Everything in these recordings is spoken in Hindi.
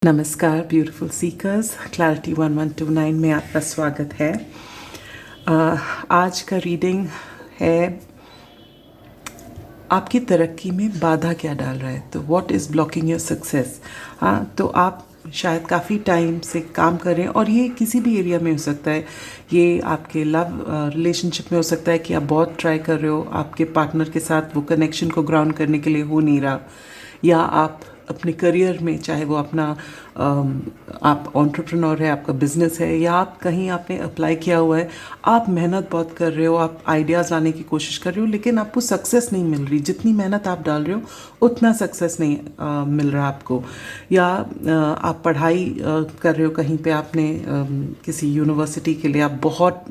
नमस्कार ब्यूटीफुल सीकर्स, क्लैरिटी 1129 में आपका स्वागत है। आज का रीडिंग है आपकी तरक्की में बाधा क्या डाल रहा है। तो what is blocking your success. हाँ, तो आप शायद काफ़ी टाइम से काम कर रहे हैं और ये किसी भी एरिया में हो सकता है। ये आपके लव रिलेशनशिप में हो सकता है कि आप बहुत ट्राई कर रहे हो, आपके पार्टनर के साथ वो कनेक्शन को ग्राउंड करने के लिए हो नहीं रहा, या आप अपने करियर में, चाहे वो अपना आप एंटरप्रेन्योर है, आपका बिजनेस है, या आप कहीं आपने अप्लाई किया हुआ है, आप मेहनत बहुत कर रहे हो, आप आइडियाज़ लाने की कोशिश कर रहे हो, लेकिन आपको सक्सेस नहीं मिल रही। जितनी मेहनत आप डाल रहे हो उतना सक्सेस नहीं मिल रहा आपको। या आप पढ़ाई कर रहे हो, कहीं पे आपने किसी यूनिवर्सिटी के लिए आप बहुत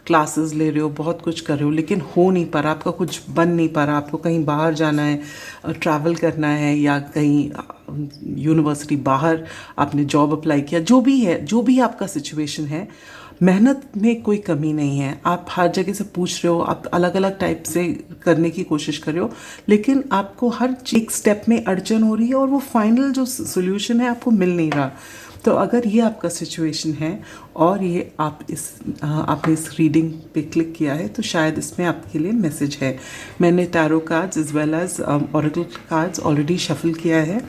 क्लासेस ले रहे हो, बहुत कुछ कर रहे हो, लेकिन हो नहीं पा रहा, आपका कुछ बन नहीं पा रहा। आपको कहीं बाहर जाना है, ट्रैवल करना है, या कहीं यूनिवर्सिटी बाहर आपने जॉब अप्लाई किया, जो भी है, जो भी आपका सिचुएशन है, मेहनत में कोई कमी नहीं है। आप हर जगह से पूछ रहे हो, आप अलग अलग टाइप से करने की कोशिश कर रहे हो, लेकिन आपको हर एक स्टेप में अड़चन हो रही है और वो फाइनल जो सोल्यूशन है आपको मिल नहीं रहा। तो अगर ये आपका सिचुएशन है और ये आपने इस रीडिंग पे क्लिक किया है, तो शायद इसमें आपके लिए मैसेज है। मैंने tarot cards as well as oracle cards already shuffle किया है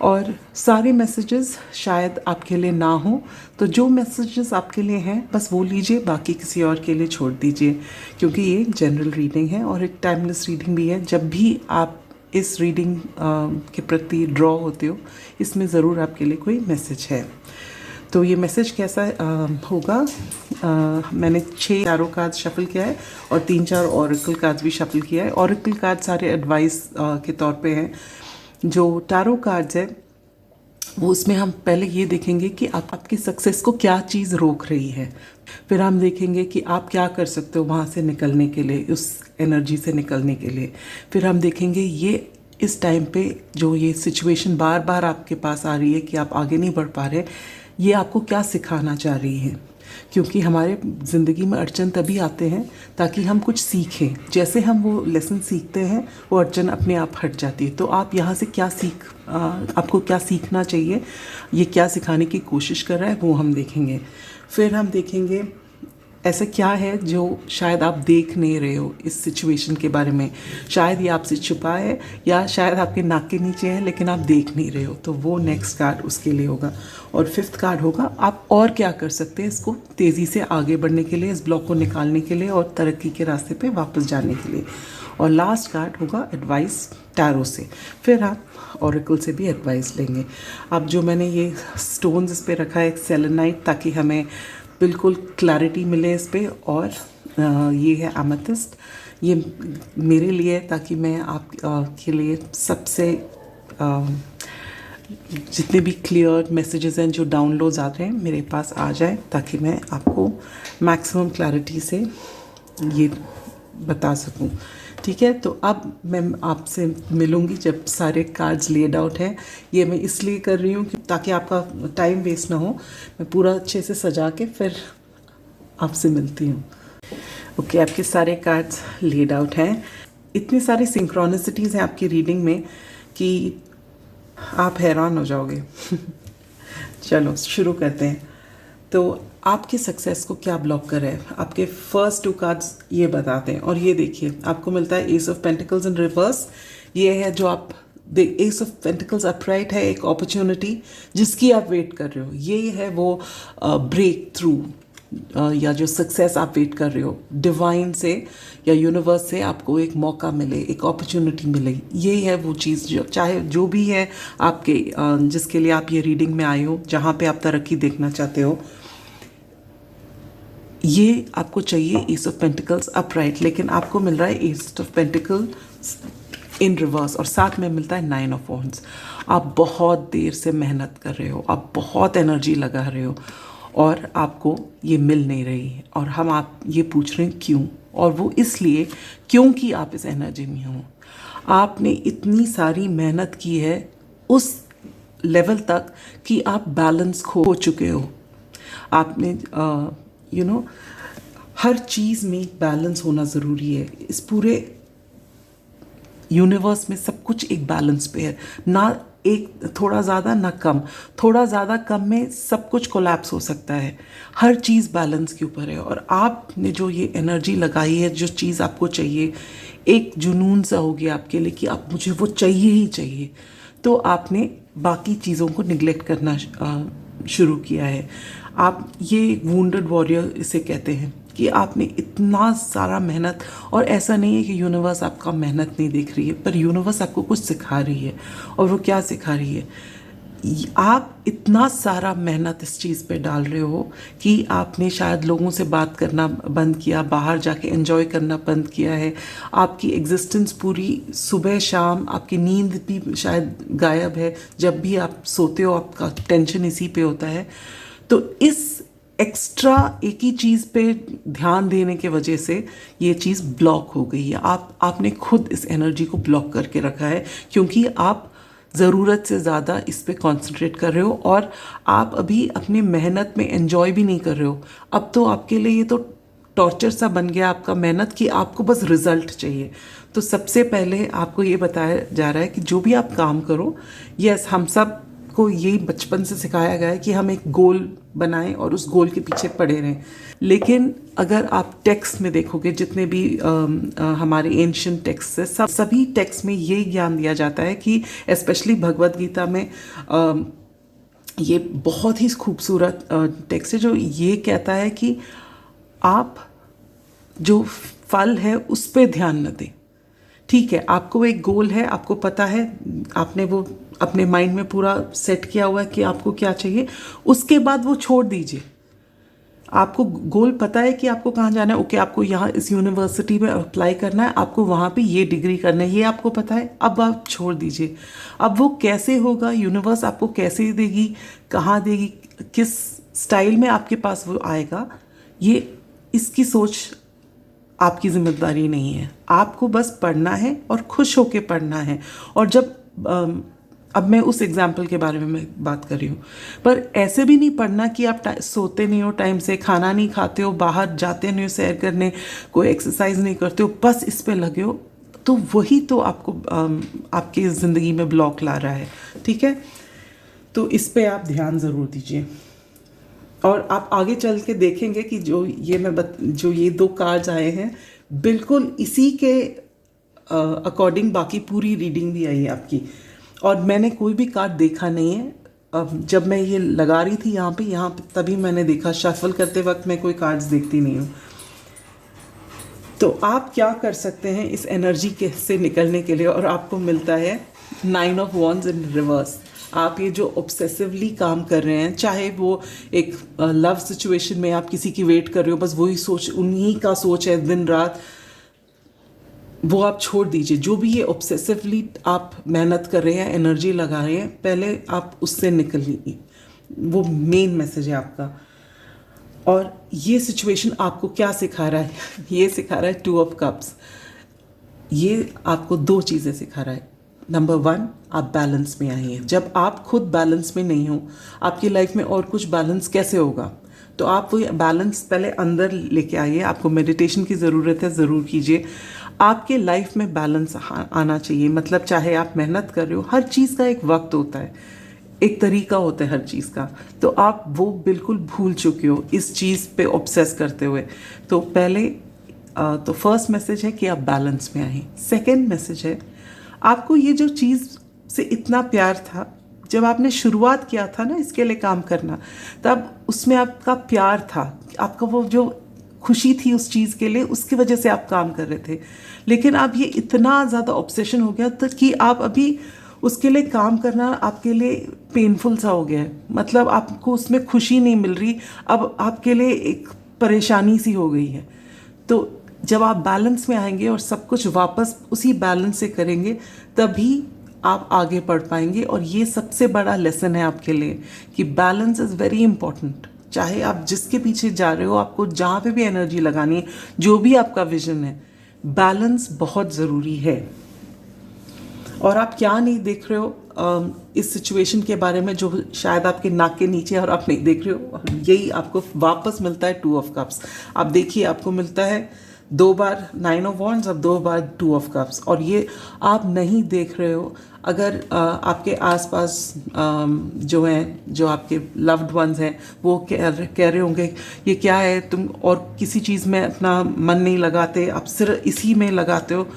और सारे मैसेजेस शायद आपके लिए ना हो। तो जो मैसेजेस आपके लिए हैं बस वो लीजिए, बाकी किसी और के लिए छोड़ दीजिए, क्योंकि ये एक जनरल रीडिंग है और एक टाइमलेस रीडिंग भी है। जब भी आप इस रीडिंग के प्रति ड्रॉ होते हो, इसमें ज़रूर आपके लिए कोई मैसेज है। तो ये मैसेज कैसा होगा, मैंने 6 टैरो कार्ड्स शफल किया है और 3-4 ऑरेकल कार्ड्स भी शफल किया है। ऑरेकल कार्ड सारे एडवाइस के तौर पे हैं। जो टैरो कार्ड्स है वो, उसमें हम पहले ये देखेंगे कि आपकी सक्सेस को क्या चीज़ रोक रही है, फिर हम देखेंगे कि आप क्या कर सकते हो वहाँ से निकलने के लिए, उस एनर्जी से निकलने के लिए। फिर हम देखेंगे ये इस टाइम पे जो ये सिचुएशन बार बार आपके पास आ रही है कि आप आगे नहीं बढ़ पा रहे, ये आपको क्या सिखाना चाह रही है। क्योंकि हमारे ज़िंदगी में अड़चन तभी आते हैं ताकि हम कुछ सीखें। जैसे हम वो लेसन सीखते हैं, वो अड़चन अपने आप हट जाती है। तो आप यहाँ से क्या आपको क्या सीखना चाहिए, ये क्या सिखाने की कोशिश कर रहा है, वो हम देखेंगे। फिर हम देखेंगे ऐसा क्या है जो शायद आप देख नहीं रहे हो इस सिचुएशन के बारे में। शायद ये आपसे छुपा है, या शायद आपके नाक के नीचे है लेकिन आप देख नहीं रहे हो। तो वो नेक्स्ट कार्ड उसके लिए होगा। और 5th कार्ड होगा आप और क्या कर सकते हैं इसको तेज़ी से आगे बढ़ने के लिए, इस ब्लॉक को निकालने के लिए और तरक्की के रास्ते पे वापस जाने के लिए। और लास्ट कार्ड होगा एडवाइस टैरो से। फिर आप ऑरेकल से भी एडवाइस लेंगे। अब जो मैंने ये स्टोन्स इस पर रखा है, सेलेनाइट, ताकि हमें बिल्कुल क्लैरिटी मिले इस पे। और ये है एमेथिस्ट, ये मेरे लिए ताकि मैं आपके लिए सबसे जितने भी क्लियर मैसेजेस हैं, जो डाउनलोड्स आते हैं, मेरे पास आ जाए, ताकि मैं आपको मैक्सिमम क्लैरिटी से ये बता सकूं। ठीक है, तो अब मैं आपसे मिलूंगी जब सारे कार्ड्स लेड आउट हैं। ये मैं इसलिए कर रही हूँ कि ताकि आपका टाइम वेस्ट ना हो। मैं पूरा अच्छे से सजा के फिर आपसे मिलती हूँ। ओके, आपके सारे कार्ड्स लेड आउट हैं। इतनी सारी सिंक्रोनिसिटीज़ हैं आपकी रीडिंग में कि आप हैरान हो जाओगे। चलो शुरू करते हैं। तो आपकी सक्सेस को क्या ब्लॉक कर रहा है, आपके फर्स्ट 2 कार्ड्स ये बताते हैं। और ये देखिए, आपको मिलता है S of pentacles in reverse. ये है जो आप एस ऑफ पेंटिकल्स अपराइट है, एक अपॉर्चुनिटी जिसकी आप वेट कर रहे हो। ये है वो ब्रेक थ्रू या जो सक्सेस आप वेट कर रहे हो, डिवाइन से या यूनिवर्स से आपको एक मौका मिले, एक अपॉर्चुनिटी मिले। ये है वो चीज़ जो, चाहे जो भी है आपके जिसके लिए आप ये रीडिंग में आए हो, जहाँ पे आप तरक्की देखना चाहते हो, ये आपको चाहिए एस ऑफ पेंटिकल्स अपराइट। लेकिन आपको मिल रहा है S of pentacles in reverse और साथ में मिलता है 9 ऑफ वॉन्ड्स। आप बहुत देर से मेहनत कर रहे हो, आप बहुत एनर्जी लगा रहे हो और आपको ये मिल नहीं रही है। और हम आप ये पूछ रहे हैं क्यों, और वो इसलिए क्योंकि आप इस एनर्जी में हो। आपने इतनी सारी मेहनत की है उस लेवल तक कि आप बैलेंस खो चुके हो। आपने हर चीज़ में बैलेंस होना ज़रूरी है। इस पूरे यूनिवर्स में सब कुछ एक बैलेंस पे है, ना एक थोड़ा ज़्यादा ना कम। थोड़ा ज़्यादा कम में सब कुछ कोलैप्स हो सकता है। हर चीज़ बैलेंस के ऊपर है। और आपने जो ये एनर्जी लगाई है, जो चीज़ आपको चाहिए, एक जुनून सा हो गया आपके लिए कि अब मुझे वो चाहिए ही चाहिए, तो आपने बाकी चीज़ों को निगलेक्ट करना शुरू किया है। आप ये वुंडेड वॉरियर इसे कहते हैं कि आपने इतना सारा मेहनत, और ऐसा नहीं है कि यूनिवर्स आपका मेहनत नहीं देख रही है, पर यूनिवर्स आपको कुछ सिखा रही है। और वो क्या सिखा रही है? आप इतना सारा मेहनत इस चीज़ पे डाल रहे हो कि आपने शायद लोगों से बात करना बंद किया, बाहर जाके एंजॉय करना बंद किया है। आपकी एग्जिस्टेंस पूरी सुबह शाम, आपकी नींद भी शायद गायब है। जब भी आप सोते हो आपका टेंशन इसी पे होता है। तो इस एक्स्ट्रा एक ही चीज़ पे ध्यान देने के वजह से ये चीज़ ब्लॉक हो गई है। आपने खुद इस एनर्जी को ब्लॉक करके रखा है, क्योंकि आप ज़रूरत से ज़्यादा इस पे कंसंट्रेट कर रहे हो, और आप अभी अपनी मेहनत में एंजॉय भी नहीं कर रहे हो। अब तो आपके लिए ये तो टॉर्चर सा बन गया आपका मेहनत, कि आपको बस रिजल्ट चाहिए। तो सबसे पहले आपको ये बताया जा रहा है कि जो भी आप काम करो, यस, हम सब को यही बचपन से सिखाया गया है कि हम एक गोल बनाएं और उस गोल के पीछे पड़े रहें। लेकिन अगर आप टेक्स्ट में देखोगे, जितने भी हमारे एंशिएंट टेक्स्ट है, सभी टेक्स्ट में ये ज्ञान दिया जाता है कि स्पेशली भगवत गीता में ये बहुत ही खूबसूरत टेक्स्ट है जो ये कहता है कि आप जो फल है उस पर ध्यान न दें। ठीक है, आपको एक गोल है, आपको पता है, आपने वो अपने माइंड में पूरा सेट किया हुआ है कि आपको क्या चाहिए, उसके बाद वो छोड़ दीजिए। आपको गोल पता है कि आपको कहाँ जाना है, ओके, आपको यहाँ इस यूनिवर्सिटी में अप्लाई करना है, आपको वहाँ पे ये डिग्री करना है, ये आपको पता है, अब आप छोड़ दीजिए। अब वो कैसे होगा, यूनिवर्स आपको कैसे देगी, कहाँ देगी, किस स्टाइल में आपके पास वो आएगा, ये इसकी सोच आपकी जिम्मेदारी नहीं है। आपको बस पढ़ना है और खुश होके पढ़ना है। और जब अब मैं उस एग्जाम्पल के बारे में मैं बात कर रही हूँ, पर ऐसे भी नहीं पढ़ना कि आप सोते नहीं हो टाइम से, खाना नहीं खाते हो, बाहर जाते नहीं हो सैर करने, कोई एक्सरसाइज नहीं करते हो, बस इस पे लगे हो, तो वही तो आपको आपकी ज़िंदगी में ब्लॉक ला रहा है। ठीक है, तो इस पे आप ध्यान ज़रूर दीजिए। और आप आगे चल के देखेंगे कि जो ये 2 कार्ड्स आए हैं, बिल्कुल इसी के अकॉर्डिंग बाकी पूरी रीडिंग भी आई है आपकी। और मैंने कोई भी कार्ड देखा नहीं है। जब मैं ये लगा रही थी यहाँ पे तभी मैंने देखा। शफल करते वक्त मैं कोई कार्ड्स देखती नहीं हूँ। तो आप क्या कर सकते हैं इस एनर्जी के से निकलने के लिए? और आपको मिलता है 9 ऑफ वॉन्ड्स इन रिवर्स। आप ये जो ऑब्सेसिवली काम कर रहे हैं, चाहे वो एक लव सिचुएशन में आप किसी की वेट कर रहे हो, बस वही सोच, उन्हीं का सोच है दिन रात, वो आप छोड़ दीजिए। जो भी ये ऑब्सेसिवली आप मेहनत कर रहे हैं, एनर्जी लगा रहे हैं, पहले आप उससे निकलिए। वो मेन मैसेज है आपका। और ये सिचुएशन आपको क्या सिखा रहा है? ये सिखा रहा है 2 ऑफ कप्स। ये आपको 2 चीज़ें सिखा रहा है। नंबर 1, आप बैलेंस में आइए। जब आप खुद बैलेंस में नहीं हो, आपकी लाइफ में और कुछ बैलेंस कैसे होगा? तो आप वो बैलेंस पहले अंदर लेके आइए। आपको मेडिटेशन की ज़रूरत है, ज़रूर कीजिए। आपके लाइफ में बैलेंस आना चाहिए। मतलब चाहे आप मेहनत कर रहे हो, हर चीज़ का एक वक्त होता है, एक तरीका होता है हर चीज़ का। तो आप वो बिल्कुल भूल चुके हो इस चीज़ पे ऑब्सेस करते हुए। तो पहले तो फर्स्ट मैसेज है कि आप बैलेंस में आए। सेकंड मैसेज है, आपको ये जो चीज़ से इतना प्यार था, जब आपने शुरुआत किया था ना इसके लिए काम करना, तब उसमें आपका प्यार था, आपका वो जो खुशी थी उस चीज़ के लिए, उसकी वजह से आप काम कर रहे थे। लेकिन अब ये इतना ज़्यादा ऑब्सेशन हो गया तो कि आप अभी उसके लिए काम करना आपके लिए पेनफुल सा हो गया है। मतलब आपको उसमें खुशी नहीं मिल रही, अब आपके लिए एक परेशानी सी हो गई है। तो जब आप बैलेंस में आएंगे और सब कुछ वापस उसी बैलेंस से करेंगे, तभी आप आगे बढ़ पाएंगे। और ये सबसे बड़ा लेसन है आपके लिए कि बैलेंस इज़ वेरी इंपॉर्टेंट। चाहे आप जिसके पीछे जा रहे हो, आपको जहाँ पे भी एनर्जी लगानी है, जो भी आपका विजन है, बैलेंस बहुत ज़रूरी है। और आप क्या नहीं देख रहे हो इस सिचुएशन के बारे में जो शायद आपके नाक के नीचे और आप नहीं देख रहे हो, यही आपको वापस मिलता है 2 ऑफ कप्स। आप देखिए, आपको मिलता है 2 बार 9 ऑफ वॉन्ड्स, अब 2 बार 2 ऑफ कप्स, और ये आप नहीं देख रहे हो। अगर आपके आसपास जो हैं, जो आपके लव्ड वंस हैं, वो कह रहे होंगे ये क्या है तुम, और किसी चीज़ में अपना मन नहीं लगाते, आप सिर्फ इसी में लगाते हो,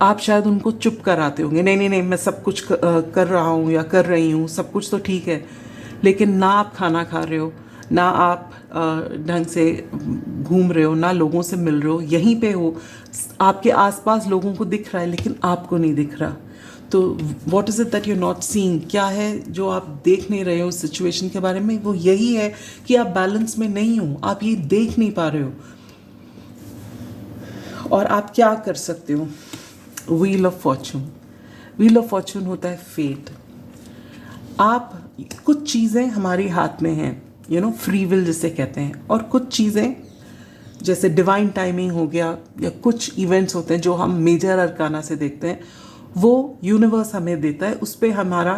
आप शायद उनको चुप कराते होंगे, नहीं नहीं नहीं मैं सब कुछ कर रहा हूँ या कर रही हूँ, सब कुछ तो ठीक है। लेकिन ना आप खाना खा रहे हो, ना आप ढंग से घूम रहे हो, ना लोगों से मिल रहे हो, यहीं पे हो, आपके आसपास लोगों को दिख रहा है लेकिन आपको नहीं दिख रहा। तो what is it that you not seeing, क्या है जो आप देख नहीं रहे हो सिचुएशन के बारे में? वो यही है कि आप बैलेंस में नहीं हो, आप ये देख नहीं पा रहे हो। और आप क्या कर सकते हो? Wheel of Fortune, wheel of Fortune होता है फेट। आप, कुछ चीज़ें हमारी हाथ में हैं, यू नो, फ्री विल जिसे कहते हैं, और कुछ चीज़ें जैसे डिवाइन टाइमिंग हो गया, या कुछ इवेंट्स होते हैं जो हम मेजर अरकाना से देखते हैं, वो यूनिवर्स हमें देता है, उस पर हमारा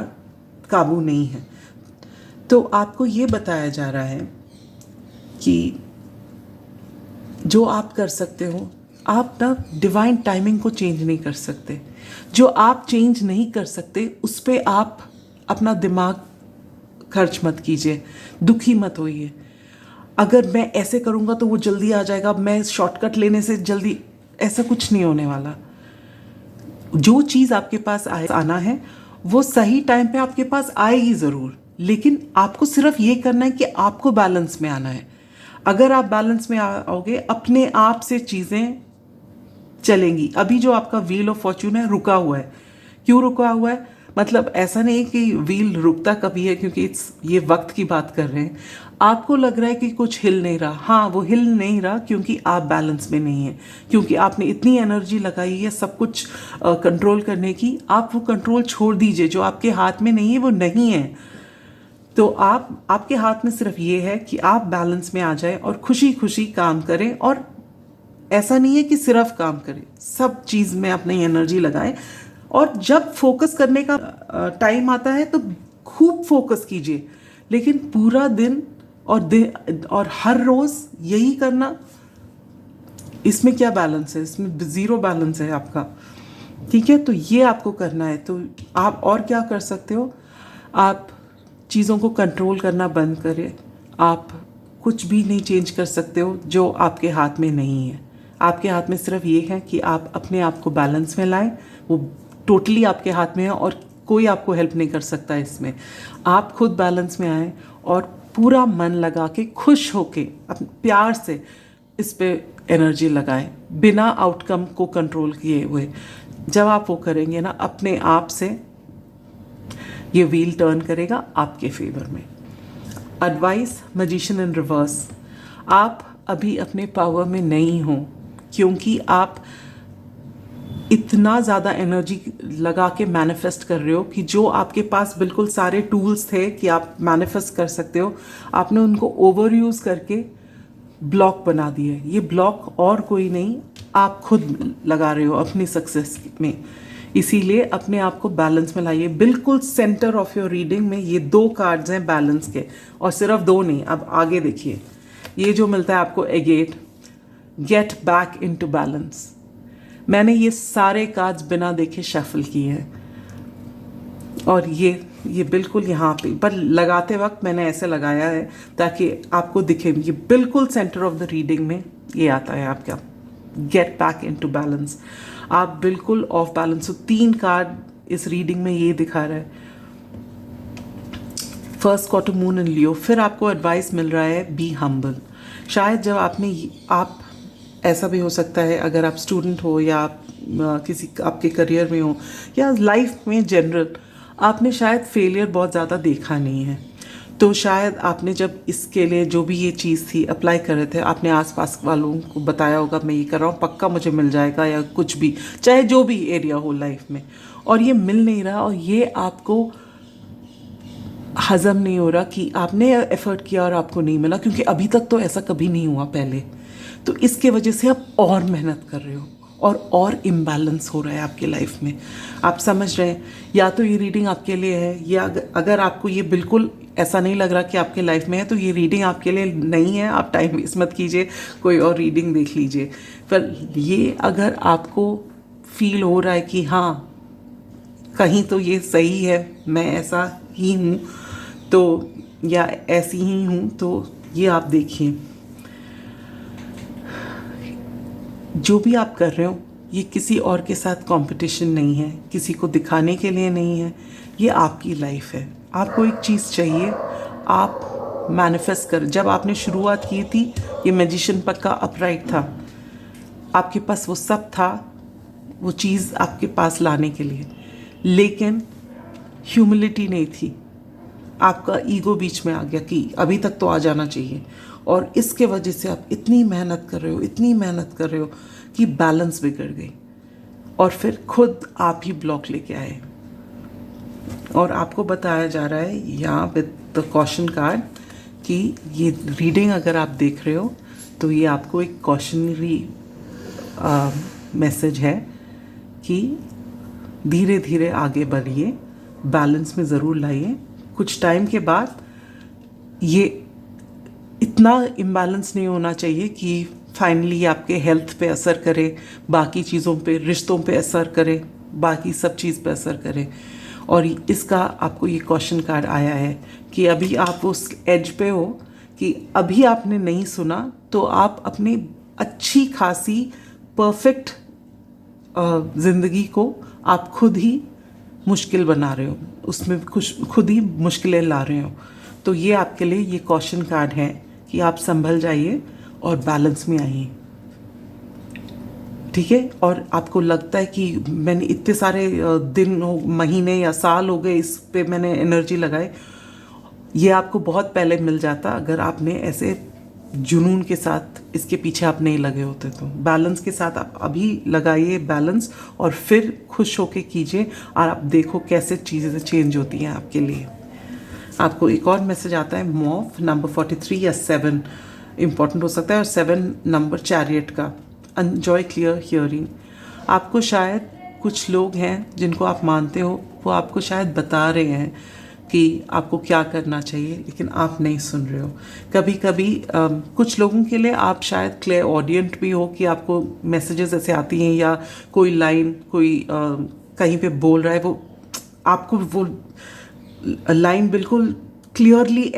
काबू नहीं है। तो आपको ये बताया जा रहा है कि जो आप कर सकते हो, आप ना डिवाइन टाइमिंग को चेंज नहीं कर सकते। जो आप चेंज नहीं कर सकते उस पर आप अपना दिमाग खर्च मत कीजिए, दुखी मत होइए। अगर मैं ऐसे करूँगा तो वो जल्दी आ जाएगा, मैं शॉर्टकट लेने से जल्दी, ऐसा कुछ नहीं होने वाला। जो चीज़ आपके पास आना है वो सही टाइम पे आपके पास आएगी ज़रूर, लेकिन आपको सिर्फ ये करना है कि आपको बैलेंस में आना है। अगर आप बैलेंस में आओगे, अपने आप से चीज़ें चलेंगी। अभी जो आपका व्हील ऑफ फॉर्चून है रुका हुआ है, क्यों रुका हुआ है? मतलब ऐसा नहीं कि व्हील रुकता कभी है, क्योंकि ये वक्त की बात कर रहे हैं। आपको लग रहा है कि कुछ हिल नहीं रहा, हाँ वो हिल नहीं रहा क्योंकि आप बैलेंस में नहीं हैं, क्योंकि आपने इतनी एनर्जी लगाई है सब कुछ कंट्रोल करने की। आप वो कंट्रोल छोड़ दीजिए, जो आपके हाथ में नहीं है वो नहीं है। तो आपके हाथ में सिर्फ ये है कि आप बैलेंस में आ जाए और खुशी खुशी काम करें। और ऐसा नहीं है कि सिर्फ काम करें, सब चीज़ में अपनी एनर्जी लगाएं। और जब फोकस करने का टाइम आता है तो खूब फोकस कीजिए, लेकिन पूरा दिन और हर रोज़ यही करना, इसमें क्या बैलेंस है? इसमें ज़ीरो बैलेंस है आपका। ठीक है, तो ये आपको करना है। तो आप और क्या कर सकते हो? आप चीज़ों को कंट्रोल करना बंद करें। आप कुछ भी नहीं चेंज कर सकते हो जो आपके हाथ में नहीं है। आपके हाथ में सिर्फ ये है कि आप अपने आप को बैलेंस में लाएं। वो टोटली आपके हाथ में है और कोई आपको हेल्प नहीं कर सकता इसमें। आप खुद बैलेंस में आएँ और पूरा मन लगा के, खुश होके, अपने प्यार से इस पे एनर्जी लगाएं, बिना आउटकम को कंट्रोल किए हुए। जब आप वो करेंगे ना, अपने आप से ये व्हील टर्न करेगा आपके फेवर में। एडवाइस, मैजिशियन इन रिवर्स। आप अभी अपने पावर में नहीं हो, क्योंकि आप इतना ज़्यादा एनर्जी लगा के मैनिफेस्ट कर रहे हो कि जो आपके पास बिल्कुल सारे टूल्स थे कि आप मैनिफेस्ट कर सकते हो, आपने उनको ओवर यूज़ करके ब्लॉक बना दिए। ये ब्लॉक और कोई नहीं, आप खुद लगा रहे हो अपनी सक्सेस में। इसीलिए अपने आप को बैलेंस में लाइए। बिल्कुल सेंटर ऑफ योर रीडिंग में ये 2 कार्ड्स हैं बैलेंस के, और सिर्फ 2 नहीं, अब आगे देखिए। ये जो मिलता है आपको agate, get back into balance. मैंने ये सारे कार्ड्स बिना देखे शफल किए हैं, और ये बिल्कुल यहाँ पे, पर लगाते वक्त मैंने ऐसे लगाया है ताकि आपको दिखे। ये बिल्कुल सेंटर ऑफ द रीडिंग में ये आता है आपका, गेट बैक इनटू बैलेंस। आप बिल्कुल ऑफ बैलेंस हो। 3 कार्ड इस रीडिंग में ये दिखा रहा है। फर्स्ट क्वार्टर मून इन लियो। फिर आपको एडवाइस मिल रहा है बी हम्बल। शायद जब आप ऐसा भी हो सकता है, अगर आप स्टूडेंट हो या आप किसी आपके करियर में हो या लाइफ में जनरल, आपने शायद फेलियर बहुत ज़्यादा देखा नहीं है। तो शायद आपने जब इसके लिए जो भी ये चीज़ थी अप्लाई कर रहे थे, आपने आसपास वालों को बताया होगा मैं ये कर रहा हूँ, पक्का मुझे मिल जाएगा, या कुछ भी, चाहे जो भी एरिया हो लाइफ में, और ये मिल नहीं रहा, और ये आपको हज़म नहीं हो रहा कि आपने एफर्ट किया और आपको नहीं मिला, क्योंकि अभी तक तो ऐसा कभी नहीं हुआ पहले। तो इसके वजह से आप और मेहनत कर रहे हो और इम्बैलेंस हो रहा है आपकी लाइफ में। आप समझ रहे हैं? या तो ये रीडिंग आपके लिए है, या अगर आपको ये बिल्कुल ऐसा नहीं लग रहा कि आपके लाइफ में है तो ये रीडिंग आपके लिए नहीं है, आप टाइम वेस्ट मत कीजिए, कोई और रीडिंग देख लीजिए। पर ये अगर आपको फील हो रहा है कि हाँ कहीं तो ये सही है, मैं ऐसा ही हूँ तो, या ऐसी ही हूँ, तो ये आप देखिए। जो भी आप कर रहे हो ये किसी और के साथ कंपटीशन नहीं है, किसी को दिखाने के लिए नहीं है, ये आपकी लाइफ है। आपको एक चीज़ चाहिए, आप मैनिफेस्ट कर। जब आपने शुरुआत की थी ये मैजिशियन पक्का अपराइट था, आपके पास वो सब था, वो चीज़ आपके पास लाने के लिए, लेकिन ह्यूमिलिटी नहीं थी। आपका ईगो बीच में आ गया कि अभी तक तो आ जाना चाहिए, और इसके वजह से आप इतनी मेहनत कर रहे हो, इतनी मेहनत कर रहे हो कि बैलेंस बिगड़ गई, और फिर खुद आप ही ब्लॉक लेके आए। और आपको बताया जा रहा है यहाँ विद द कॉशन कार्ड कि ये रीडिंग अगर आप देख रहे हो तो ये आपको एक कॉशनरी मैसेज है कि धीरे धीरे आगे बढ़िए, बैलेंस में ज़रूर लाइए। कुछ टाइम के बाद ये इतना इम्बैलेंस नहीं होना चाहिए कि फाइनली आपके हेल्थ पे असर करे, बाकी चीज़ों पे, रिश्तों पे असर करे, बाकी सब चीज़ पे असर करे। और इसका आपको ये क्वेश्चन कार्ड आया है कि अभी आप उस एज पे हो कि अभी आपने नहीं सुना तो आप अपनी अच्छी खासी परफेक्ट ज़िंदगी को आप खुद ही मुश्किल बना रहे हो, उसमें खुद ही मुश्किलें ला रहे हो। तो ये आपके लिए ये क्वेश्चन कार्ड है कि आप संभल जाइए और बैलेंस में आइए, ठीक है। और आपको लगता है कि मैंने इतने सारे दिन, महीने या साल हो गए इस पे मैंने एनर्जी लगाई, ये आपको बहुत पहले मिल जाता अगर आपने ऐसे जुनून के साथ इसके पीछे आप नहीं लगे होते। तो बैलेंस के साथ आप अभी लगाइए बैलेंस, और फिर खुश होके कीजिए, और आप देखो कैसे चीज़ें चेंज होती हैं आपके लिए। आपको एक और मैसेज आता है मॉफ नंबर 43 या 7 इम्पॉर्टेंट हो सकता है, और 7 नंबर चैरियट का, एन्जॉय क्लियर हियरिंग। आपको शायद कुछ लोग हैं जिनको आप मानते हो, वो आपको शायद बता रहे हैं कि आपको क्या करना चाहिए, लेकिन आप नहीं सुन रहे हो। कभी कभी कुछ लोगों के लिए आप शायद क्लियर ऑडियंट भी हो कि आपको मैसेजेस ऐसे आती हैं, या कोई लाइन कोई कहीं पे बोल रहा है, वो आपको वो लाइन बिल्कुल क्लियरली,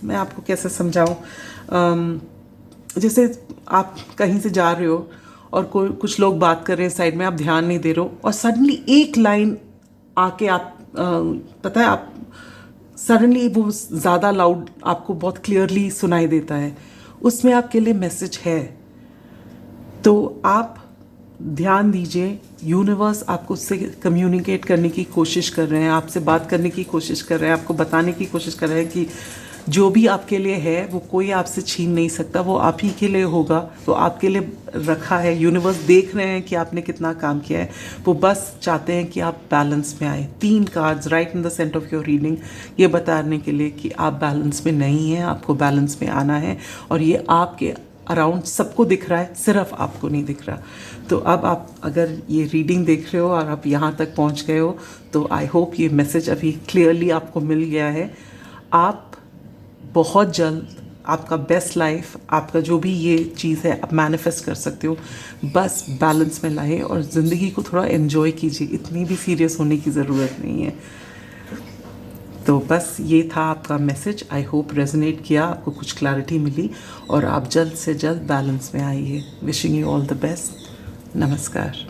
मैं आपको कैसे समझाऊं, जैसे आप कहीं से जा रहे हो और कोई कुछ लोग बात कर रहे हैं साइड में, आप ध्यान नहीं दे रहे हो, और सडनली एक लाइन आके आप पता है आप सडनली वो ज़्यादा लाउड आपको बहुत क्लियरली सुनाई देता है, उसमें आपके लिए मैसेज है। तो आप ध्यान दीजिए, यूनिवर्स आपको उससे कम्युनिकेट करने की कोशिश कर रहे हैं, आपसे बात करने की कोशिश कर रहे हैं, आपको बताने की कोशिश कर रहे हैं कि जो भी आपके लिए है वो कोई आपसे छीन नहीं सकता, वो आप ही के लिए होगा, वो आपके लिए रखा है। यूनिवर्स देख रहे हैं कि आपने कितना काम किया है, वो बस चाहते हैं कि आप बैलेंस में आए। 3 cards right in the centre of your reading, ये बताने के लिए कि आप बैलेंस में नहीं हैं, आपको बैलेंस में आना है, और ये आपके अराउंड सबको दिख रहा है, सिर्फ आपको नहीं दिख रहा। तो अब आप अगर ये रीडिंग देख रहे हो और आप यहाँ तक पहुँच गए हो, तो आई होप ये मैसेज अभी क्लियरली आपको मिल गया है। आप बहुत जल्द आपका बेस्ट लाइफ, आपका जो भी ये चीज़ है, आप मैनिफेस्ट कर सकते हो। बस बैलेंस में लाएं और ज़िंदगी को थोड़ा एंजॉय कीजिए, इतनी भी सीरियस होने की ज़रूरत नहीं है। तो बस ये था आपका मैसेज, आई होप रेजोनेट किया, आपको कुछ क्लैरिटी मिली, और आप जल्द से जल्द बैलेंस में आइए। Wishing you all the best. नमस्कार।